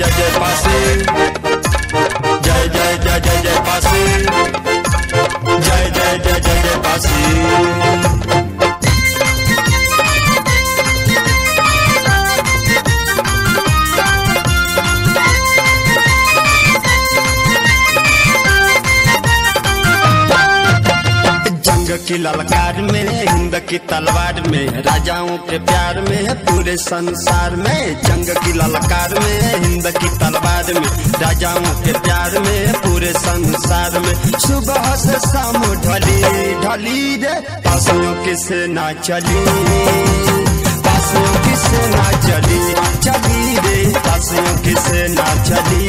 जय जय पासी, जय जय जय जय जय पासी, जय जय जय जय जय पासी। की ललकार में, हिंद की तलवार में, राजाओं के प्यार में, पूरे संसार में। जंग की ललकार में, हिंद की तलवार में, राजाओं के प्यार में, पूरे संसार में। सुबह से शाम ढली ढली रे, पासियों की सेना चली, पासियों की सेना चली, चली रे, पासियों की सेना चली,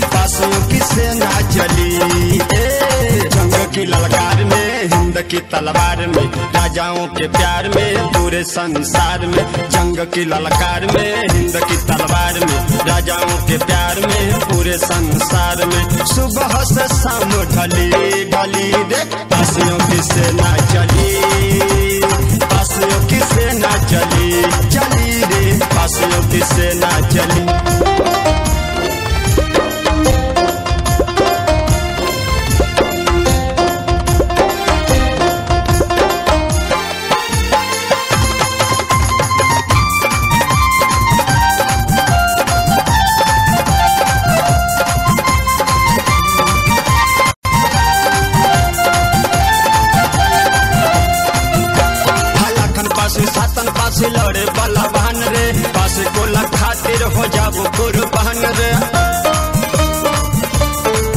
पासियों की सेना चली। जंग की ललकार में, हिंद की तलवार में, राजाओं के प्यार में, पूरे संसार में। जंग की ललकार में, हिंद की तलवार में, राजाओं के प्यार में, पूरे संसार में। सुबह से शाम ढली ढली रे, पासियों की सेना चली, पासियों की सेना चली, चली रे, पासियों की सेना चली। लड़े वाला बहन रे, पास को खातिर हो जाबो कुर्बान रे।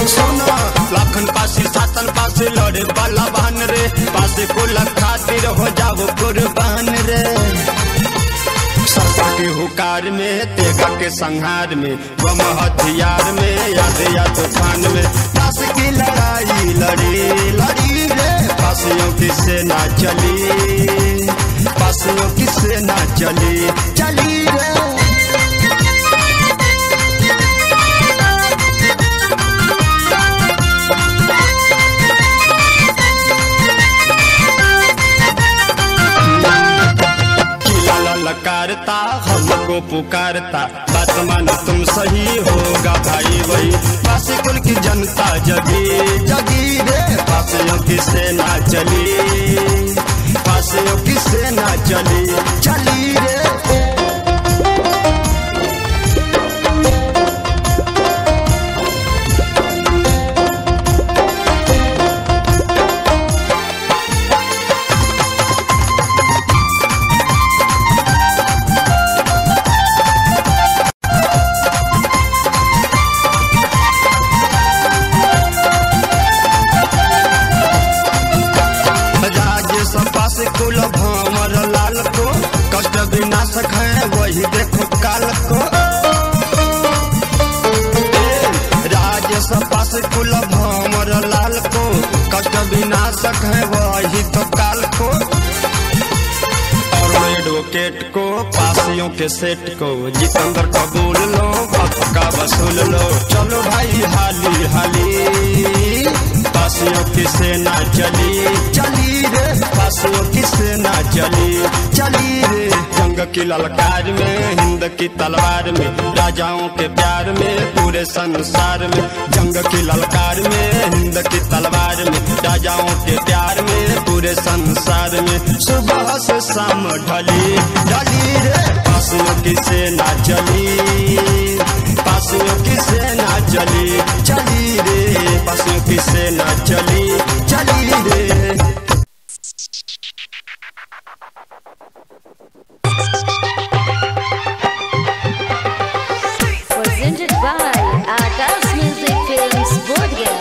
सोना लाखन पासी सातन पास लड़े वाला बहन रे, पास को खातिर हो जाबो कुर्बान रे। सरसा के हुकार में, तेगा के संहार में, बम हथियार में, याद या तूफान में, पास की लड़ाई लड़ी लड़ी रे, पासियों की सेना चली, पासियों की सेना चली, चली रे। ललकारता हमको पुकारता, बात मानो तुम सही होगा भाई वही। पासी कुल की जनता जगी जगी रे, पासियों की सेना चली, पासियों की सेना चली, चली रे। कुल भंवर लाल को, कष्ट विनाशक है वही देखो काल को। राज सपा से कुल भंवर लाल को, कष्ट विनाशक है वही तो काल को। और एडवोकेट को, पासियों के सेठ को, जितेंद्र कबूल लो, पक्का वसूल लो। चलो भाई हाली हाली, पासियों की सेना चली, चली रे, पासियों की सेना चली, चली रे। जंग की ललकार में, हिंद की तलवार में, राजाओं के प्यार में, पूरे संसार में। जंग की ललकार में, हिंद की तलवार में, राजाओं के प्यार में, पूरे संसार में। सुबह से शाम ढली ढली रे, पासियों की सेना चली, पासियों की सेना चली, चली रे, पासियों की सेना चली, चली रे। Presented by Akash Music Films Bodhgaya.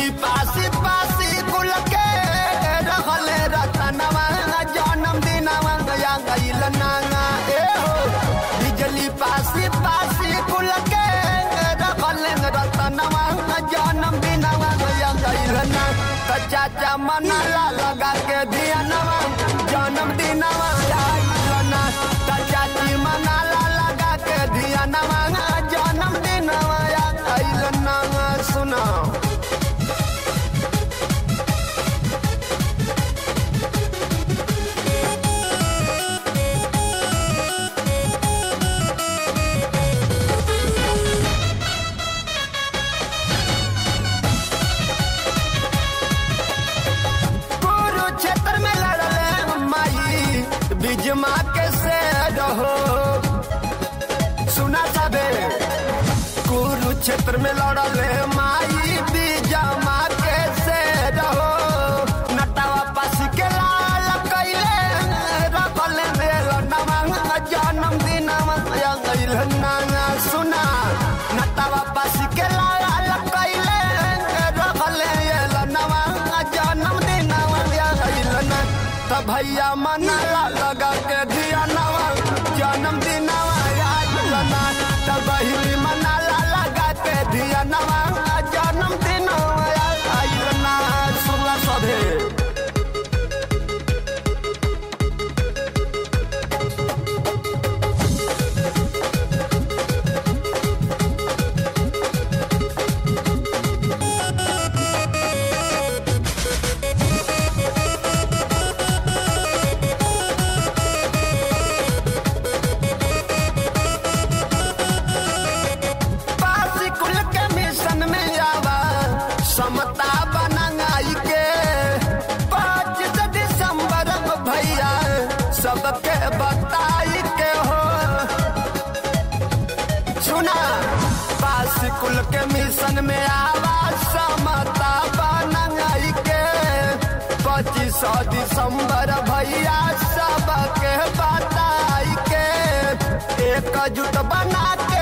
बिजली पासी पासी कुल के रहले रतनवा जन्म दिनवा गया गईल नांगा ए हो बिजली पासी पासी कुल के रहले रतनवा जन्म दिनवा गया गईल ना चाचा मनाला लगा के धियानवा जन्म दिनवा आइल ना चाची मनाला लगा के धियानवा जन्म दिनवा आइल ना सुना कुरुक्षेत्र में लड़ले माई बीजमा के से रहो सुना सबे कुरुक्षेत्र में लड़ले माई बीजमा के से रहो नटावा पास के लाल कैले रखले मेल नवा जन्म दिनवा गइल ना सुना नटावा पास के लाल कैले रखले नवा जन्म दिनवा गइल ना त भैया मनाला लगा के धियानवा जन्म दिनवा आइल ना त बहिनी मनाला लगा के धियानवा जन्म दिनवा आइल ना सुना सभे समता बनाई के 5 दिसंबर भैया सबके बताई के हो सुना पास कुल के मिशन में आवा समता बनाई के 25 दिसंबर भैया सबके बताई के एकजुट बना के